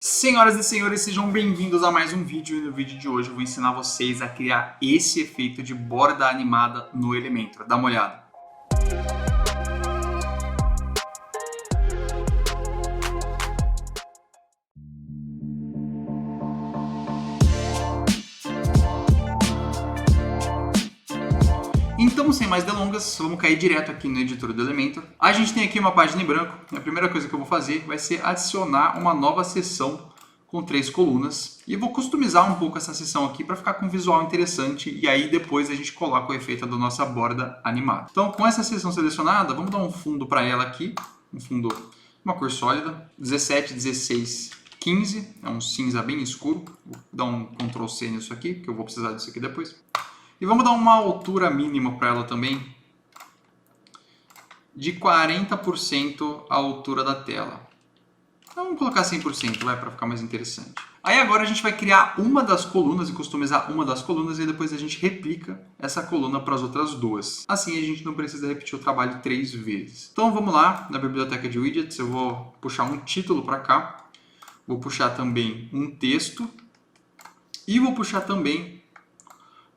Senhoras e senhores, sejam bem-vindos a mais um vídeo e no vídeo de hoje eu vou ensinar vocês a criar esse efeito de borda animada no Elementor. Dá uma olhada. Então, sem mais delongas, vamos cair direto aqui no editor do Elementor. A gente tem aqui uma página em branco. A primeira coisa que eu vou fazer vai ser adicionar uma nova seção com 3 colunas. E vou customizar um pouco essa seção aqui para ficar com um visual interessante. E aí depois a gente coloca o efeito da nossa borda animada. Então, com essa seção selecionada, vamos dar um fundo para ela aqui. Um fundo, uma cor sólida. 17, 16, 15. É um cinza bem escuro. Vou dar um Ctrl C nisso aqui, que eu vou precisar disso aqui depois. E vamos dar uma altura mínima para ela também, de 40% a altura da tela. Então vamos colocar 100%, para ficar mais interessante. Aí agora a gente vai criar uma das colunas e customizar uma das colunas e depois a gente replica essa coluna para as outras duas. Assim a gente não precisa repetir o trabalho 3 vezes. Então vamos lá, na biblioteca de widgets, eu vou puxar um título para cá. Vou puxar também um texto e vou puxar também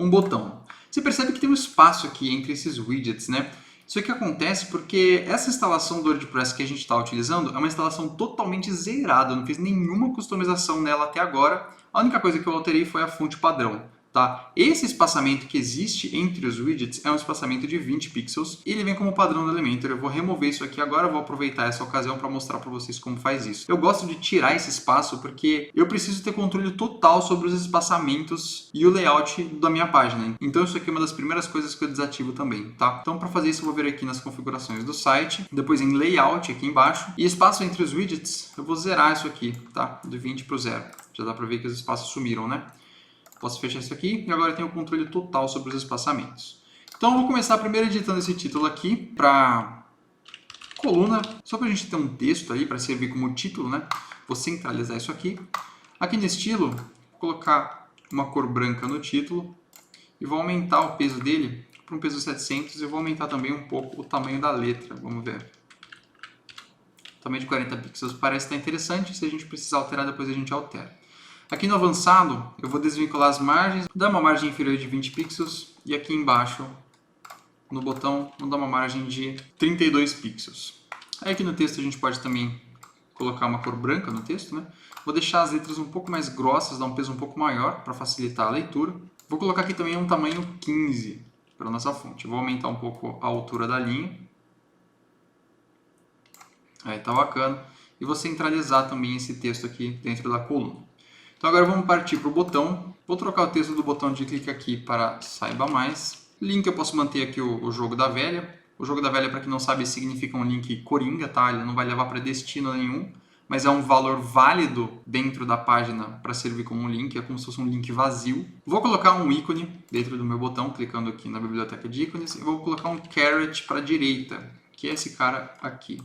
um botão. Você percebe que tem um espaço aqui entre esses widgets, né? Isso aqui acontece porque essa instalação do WordPress que a gente está utilizando é uma instalação totalmente zerada. Eu não fiz nenhuma customização nela até agora. A única coisa que eu alterei foi a fonte padrão. Tá? Esse espaçamento que existe entre os widgets é um espaçamento de 20 pixels e ele vem como padrão do Elementor. Eu vou remover isso aqui agora, vou aproveitar essa ocasião para mostrar para vocês como faz isso. Eu gosto de tirar esse espaço porque eu preciso ter controle total sobre os espaçamentos e o layout da minha página. Então isso aqui é uma das primeiras coisas que eu desativo também. Tá? Então para fazer isso eu vou vir aqui nas configurações do site, depois em Layout aqui embaixo e espaço entre os widgets, eu vou zerar isso aqui, tá? Do 20 para o 0. Já dá para ver que os espaços sumiram, né? Posso fechar isso aqui e agora eu tenho o controle total sobre os espaçamentos. Então eu vou começar primeiro editando esse título aqui para coluna, só para a gente ter um texto aí para servir como título, né? Vou centralizar isso aqui. Aqui no estilo, vou colocar uma cor branca no título e vou aumentar o peso dele para um peso 700 e vou aumentar também um pouco o tamanho da letra, vamos ver. Tamanho de 40 pixels parece estar interessante, se a gente precisar alterar depois a gente altera. Aqui no avançado, eu vou desvincular as margens, dar uma margem inferior de 20 pixels e aqui embaixo, no botão, vou dar uma margem de 32 pixels. Aí aqui no texto a gente pode também colocar uma cor branca no texto, né? Vou deixar as letras um pouco mais grossas, dar um peso um pouco maior para facilitar a leitura. Vou colocar aqui também um tamanho 15 para a nossa fonte. Vou aumentar um pouco a altura da linha. Aí tá bacana. E vou centralizar também esse texto aqui dentro da coluna. Então agora vamos partir para o botão. Vou trocar o texto do botão de clique aqui para saiba mais. Link eu posso manter aqui o jogo da velha. O jogo da velha, para quem não sabe, significa um link coringa, tá? Ele não vai levar para destino nenhum, mas é um valor válido dentro da página para servir como um link. É como se fosse um link vazio. Vou colocar um ícone dentro do meu botão, clicando aqui na biblioteca de ícones. E vou colocar um caret para a direita, que é esse cara aqui.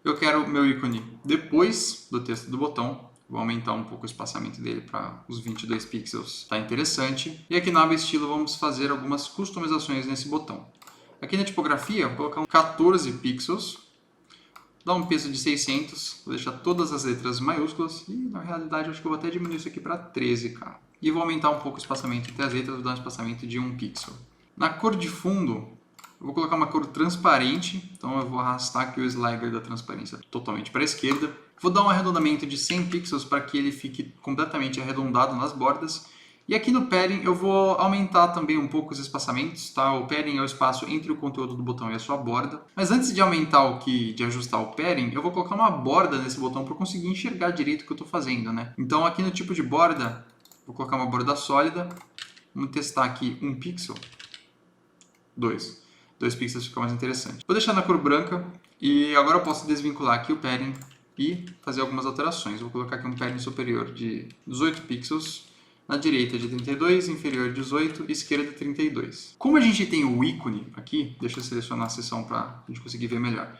Eu quero o meu ícone depois do texto do botão. Vou aumentar um pouco o espaçamento dele para os 22 pixels, está interessante. E aqui na aba estilo vamos fazer algumas customizações nesse botão. Aqui na tipografia, vou colocar 14 pixels, dar um peso de 600, vou deixar todas as letras maiúsculas e na realidade acho que eu vou até diminuir isso aqui para 13K. E vou aumentar um pouco o espaçamento entre as letras, vou dar um espaçamento de 1 pixel. Na cor de fundo, eu vou colocar uma cor transparente, então eu vou arrastar aqui o slider da transparência totalmente para a esquerda. Vou dar um arredondamento de 100 pixels para que ele fique completamente arredondado nas bordas. E aqui no padding eu vou aumentar também um pouco os espaçamentos, tá? O padding é o espaço entre o conteúdo do botão e a sua borda. Mas antes de aumentar de ajustar o padding, eu vou colocar uma borda nesse botão para eu conseguir enxergar direito o que eu estou fazendo, né? Então aqui no tipo de borda, vou colocar uma borda sólida. Vamos testar aqui 1 pixel. 2 pixels fica mais interessante. Vou deixar na cor branca e agora eu posso desvincular aqui o padding e fazer algumas alterações. Vou colocar aqui um padding superior de 18 pixels, na direita de 32, inferior de 18 e esquerda de 32. Como a gente tem o ícone aqui, deixa eu selecionar a seção para a gente conseguir ver melhor.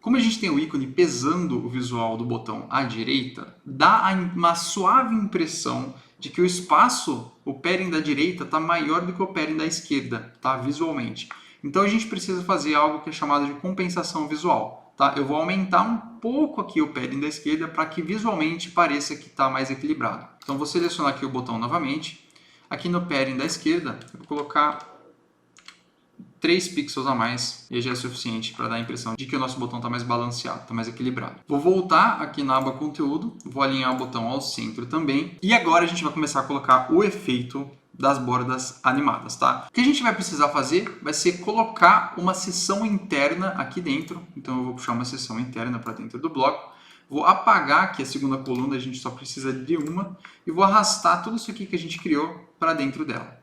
Como a gente tem o ícone pesando o visual do botão à direita, dá uma suave impressão de que o espaço, o padding da direita, está maior do que o padding da esquerda, tá? Visualmente. Então a gente precisa fazer algo que é chamado de compensação visual. tá? Eu vou aumentar um pouco aqui o padding da esquerda para que visualmente pareça que está mais equilibrado. Então, vou selecionar aqui o botão novamente. Aqui no padding da esquerda, eu vou colocar 3 pixels a mais, e já é suficiente para dar a impressão de que o nosso botão está mais balanceado, está mais equilibrado. Vou voltar aqui na aba conteúdo, vou alinhar o botão ao centro também, e agora a gente vai começar a colocar o efeito das bordas animadas, tá? O que a gente vai precisar fazer vai ser colocar uma seção interna aqui dentro, então eu vou puxar uma seção interna para dentro do bloco, vou apagar aqui a segunda coluna, a gente só precisa de uma, e vou arrastar tudo isso aqui que a gente criou para dentro dela.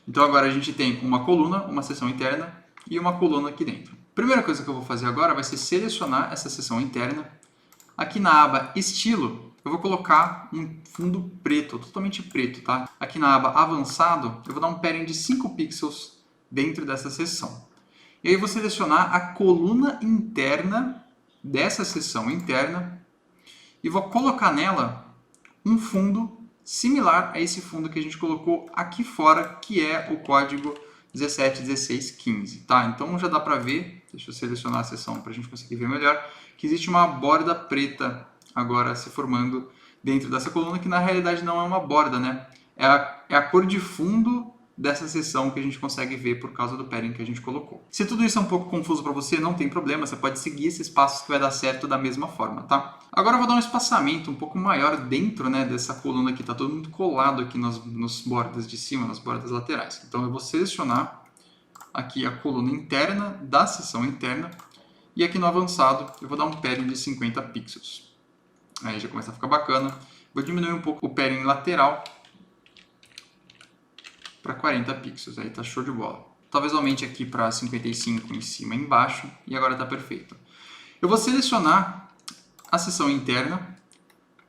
Então agora a gente tem uma coluna, uma seção interna e uma coluna aqui dentro. Primeira coisa que eu vou fazer agora vai ser selecionar essa seção interna. Aqui na aba Estilo, eu vou colocar um fundo preto, totalmente preto, tá? Aqui na aba Avançado, eu vou dar um padding de 5 pixels dentro dessa seção. E aí eu vou selecionar a coluna interna dessa seção interna e vou colocar nela um fundo similar a esse fundo que a gente colocou aqui fora, que é o código 171615, tá? Então já dá para ver, deixa eu selecionar a seção para a gente conseguir ver melhor, que existe uma borda preta agora se formando dentro dessa coluna, que na realidade não é uma borda, né? É a cor de fundo dessa seção que a gente consegue ver por causa do padding que a gente colocou. Se tudo isso é um pouco confuso para você, não tem problema, você pode seguir esses passos que vai dar certo da mesma forma, tá? Agora eu vou dar um espaçamento um pouco maior dentro, né, dessa coluna aqui, tá todo muito colado aqui nos bordas de cima, nas bordas laterais. Então eu vou selecionar aqui a coluna interna da seção interna e aqui no avançado eu vou dar um padding de 50 pixels. Aí já começa a ficar bacana. Vou diminuir um pouco o padding lateral para 40 pixels, aí tá show de bola. Talvez aumente aqui para 55 em cima e embaixo, e agora tá perfeito. Eu vou selecionar a seção interna.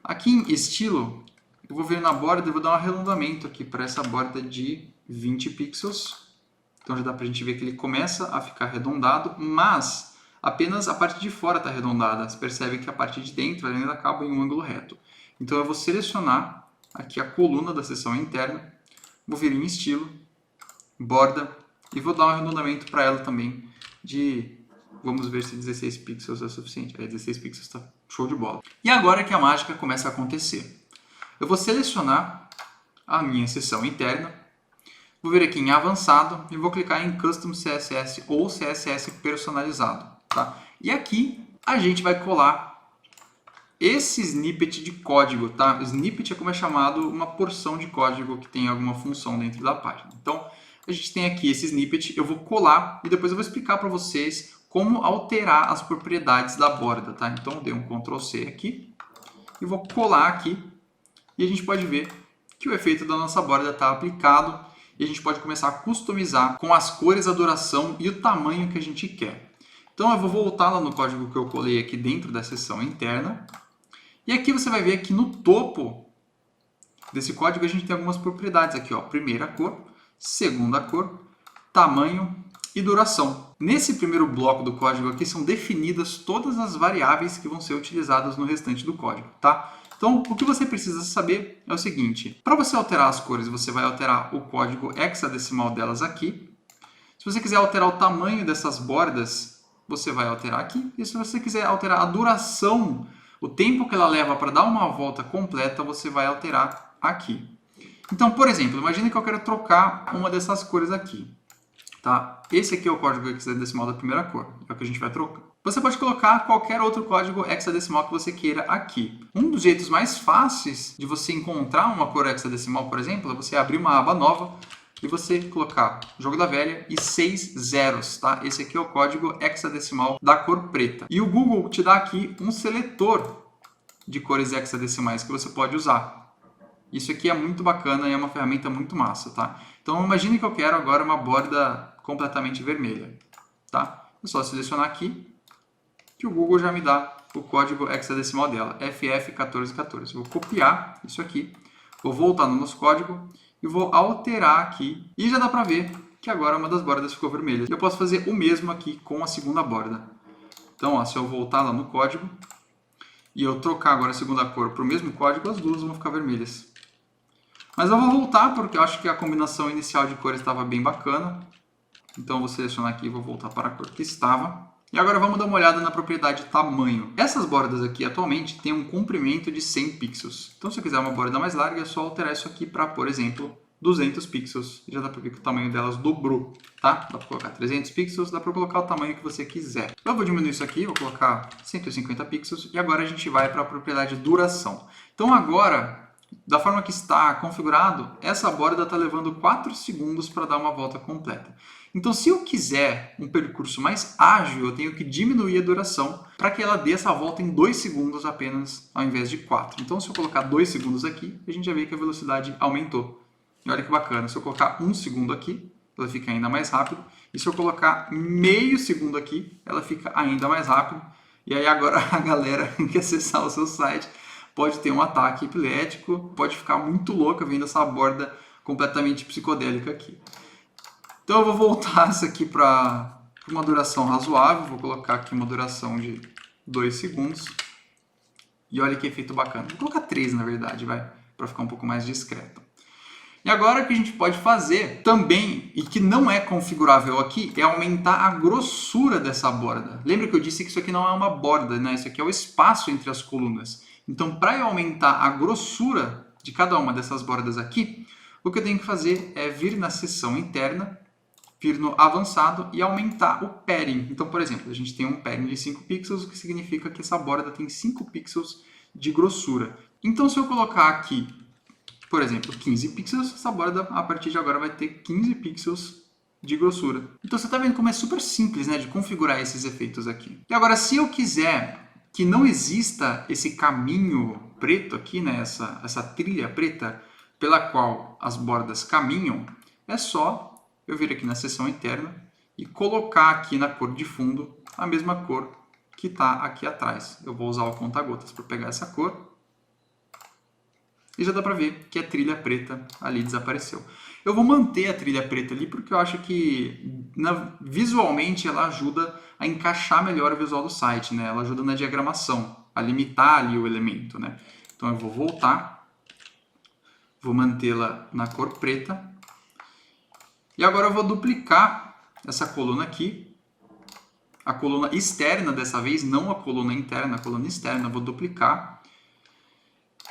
Aqui em estilo, eu vou vir na borda e vou dar um arredondamento aqui para essa borda de 20 pixels. Então já dá para a gente ver que ele começa a ficar arredondado, mas apenas a parte de fora está arredondada. Você percebe que a parte de dentro ainda acaba em um ângulo reto. Então eu vou selecionar aqui a coluna da seção interna, vou vir em estilo, borda, e vou dar um arredondamento para ela também de, vamos ver se 16 pixels é suficiente. 16 pixels está show de bola. E agora que a mágica começa a acontecer. Eu vou selecionar a minha seção interna, vou vir aqui em avançado e vou clicar em Custom CSS ou CSS personalizado, tá? E aqui a gente vai colar esse snippet de código, tá? Snippet é como é chamado uma porção de código que tem alguma função dentro da página. Então, a gente tem aqui esse snippet, eu vou colar e depois eu vou explicar para vocês como alterar as propriedades da borda, tá? Então, eu dei um Ctrl C aqui e vou colar aqui e a gente pode ver que o efeito da nossa borda está aplicado e a gente pode começar a customizar com as cores, a duração e o tamanho que a gente quer. Então, eu vou voltar lá no código que eu colei aqui dentro da seção interna. E aqui você vai ver que no topo desse código a gente tem algumas propriedades aqui, ó. Primeira cor, segunda cor, tamanho e duração. Nesse primeiro bloco do código aqui são definidas todas as variáveis que vão ser utilizadas no restante do código, tá? Então, o que você precisa saber é o seguinte: para você alterar as cores, você vai alterar o código hexadecimal delas aqui. Se você quiser alterar o tamanho dessas bordas, você vai alterar aqui. E se você quiser alterar a duração, o tempo que ela leva para dar uma volta completa, você vai alterar aqui. Então, por exemplo, imagine que eu quero trocar uma dessas cores aqui. Tá? Esse aqui é o código hexadecimal da primeira cor, é o que a gente vai trocar. Você pode colocar qualquer outro código hexadecimal que você queira aqui. Um dos jeitos mais fáceis de você encontrar uma cor hexadecimal, por exemplo, é você abrir uma aba nova e você colocar jogo da velha e 6 zeros, tá? Esse aqui é o código hexadecimal da cor preta. E o Google te dá aqui um seletor de cores hexadecimais que você pode usar. Isso aqui é muito bacana e é uma ferramenta muito massa, tá? Então imagine que eu quero agora uma borda completamente vermelha, tá? É só selecionar aqui que o Google já me dá o código hexadecimal dela, FF1414. Vou copiar isso aqui, vou voltar no nosso código e vou alterar aqui. E já dá para ver que agora uma das bordas ficou vermelha. Eu posso fazer o mesmo aqui com a segunda borda. Então, ó, se eu voltar lá no código e eu trocar agora a segunda cor para o mesmo código, as duas vão ficar vermelhas. Mas eu vou voltar porque eu acho que a combinação inicial de cores estava bem bacana. Então, eu vou selecionar aqui e vou voltar para a cor que estava. E agora vamos dar uma olhada na propriedade tamanho. Essas bordas aqui atualmente têm um comprimento de 100 pixels. Então se eu quiser uma borda mais larga, é só alterar isso aqui para, por exemplo, 200 pixels. Já dá para ver que o tamanho delas dobrou, tá? Dá para colocar 300 pixels, dá para colocar o tamanho que você quiser. Eu vou diminuir isso aqui, vou colocar 150 pixels e agora a gente vai para a propriedade duração. Então agora, da forma que está configurado, essa borda está levando 4 segundos para dar uma volta completa. Então se eu quiser um percurso mais ágil, eu tenho que diminuir a duração para que ela dê essa volta em 2 segundos apenas, ao invés de 4. Então se eu colocar 2 segundos aqui, a gente já vê que a velocidade aumentou. E olha que bacana, se eu colocar 1 segundo aqui, ela fica ainda mais rápido. E se eu colocar meio segundo aqui, ela fica ainda mais rápido. E aí agora a galera que acessar o seu site pode ter um ataque epilético, pode ficar muito louca vendo essa borda completamente psicodélica aqui. Então eu vou voltar isso aqui para uma duração razoável, vou colocar aqui uma duração de 2 segundos. E olha que efeito bacana. Vou colocar 3 na verdade, vai, para ficar um pouco mais discreto. E agora o que a gente pode fazer também, e que não é configurável aqui, é aumentar a grossura dessa borda. Lembra que eu disse que isso aqui não é uma borda, né? Isso aqui é o espaço entre as colunas. Então, para eu aumentar a grossura de cada uma dessas bordas aqui, o que eu tenho que fazer é vir na seção interna, vir no avançado e aumentar o padding. Então, por exemplo, a gente tem um padding de 5 pixels, o que significa que essa borda tem 5 pixels de grossura. Então, se eu colocar aqui, por exemplo, 15 pixels, essa borda a partir de agora vai ter 15 pixels de grossura. Então você está vendo como é super simples, né, de configurar esses efeitos aqui. E agora, se eu quiser que não exista esse caminho preto aqui, né, essa trilha preta pela qual as bordas caminham, é só eu vir aqui na seção interna e colocar aqui na cor de fundo a mesma cor que está aqui atrás. Eu vou usar o conta-gotas para pegar essa cor. E já dá para ver que a trilha preta ali desapareceu. Eu vou manter a trilha preta ali porque eu acho que visualmente ela ajuda a encaixar melhor o visual do site, né? Ela ajuda na diagramação, a limitar ali o elemento, né? Então eu vou voltar, vou mantê-la na cor preta. E agora eu vou duplicar essa coluna aqui. A coluna externa dessa vez, não a coluna interna, a coluna externa, eu vou duplicar.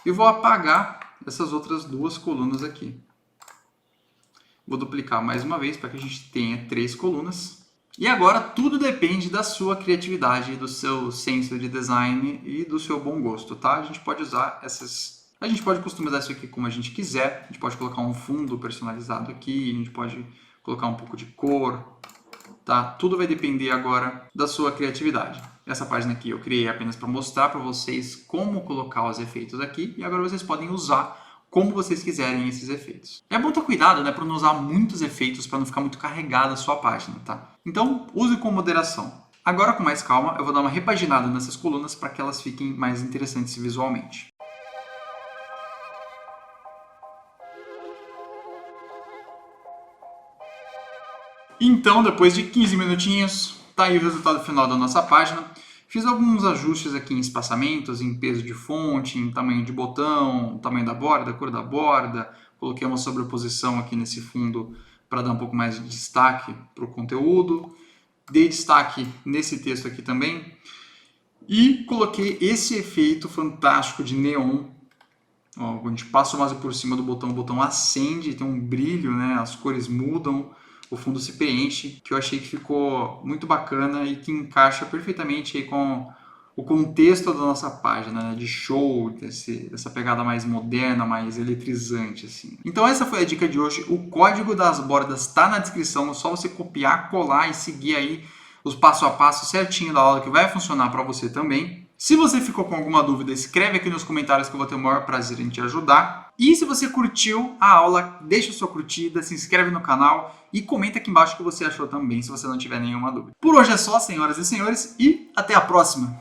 E vou apagar essas outras duas colunas aqui. Vou duplicar mais uma vez para que a gente tenha 3 colunas. E agora tudo depende da sua criatividade, do seu senso de design e do seu bom gosto, tá? A gente pode usar essas... A gente pode customizar isso aqui como a gente quiser. A gente pode colocar um fundo personalizado aqui, a gente pode colocar um pouco de cor, tá? Tudo vai depender agora da sua criatividade. Essa página aqui eu criei apenas para mostrar para vocês como colocar os efeitos aqui e agora vocês podem usar como vocês quiserem esses efeitos. É bom ter cuidado, né, para não usar muitos efeitos para não ficar muito carregada a sua página, tá? Então, use com moderação. Agora, com mais calma, eu vou dar uma repaginada nessas colunas para que elas fiquem mais interessantes visualmente. Então, depois de 15 minutinhos, tá aí o resultado final da nossa página. Fiz alguns ajustes aqui em espaçamentos, em peso de fonte, em tamanho de botão, tamanho da borda, cor da borda. Coloquei uma sobreposição aqui nesse fundo para dar um pouco mais de destaque para o conteúdo. Dei destaque nesse texto aqui também. E coloquei esse efeito fantástico de neon. Ó, a gente passa o mouse por cima do o botão acende, tem um brilho, né? As cores mudam. O fundo se preenche, que eu achei que ficou muito bacana e que encaixa perfeitamente aí com o contexto da nossa página, né, de show, dessa pegada mais moderna, mais eletrizante, assim. Então essa foi a dica de hoje. O código das bordas está na descrição, é só você copiar, colar e seguir aí os passo a passo certinho da aula que vai funcionar para você também. Se você ficou com alguma dúvida, escreve aqui nos comentários que eu vou ter o maior prazer em te ajudar. E se você curtiu a aula, deixa sua curtida, se inscreve no canal e comenta aqui embaixo o que você achou também, se você não tiver nenhuma dúvida. Por hoje é só, senhoras e senhores, e até a próxima!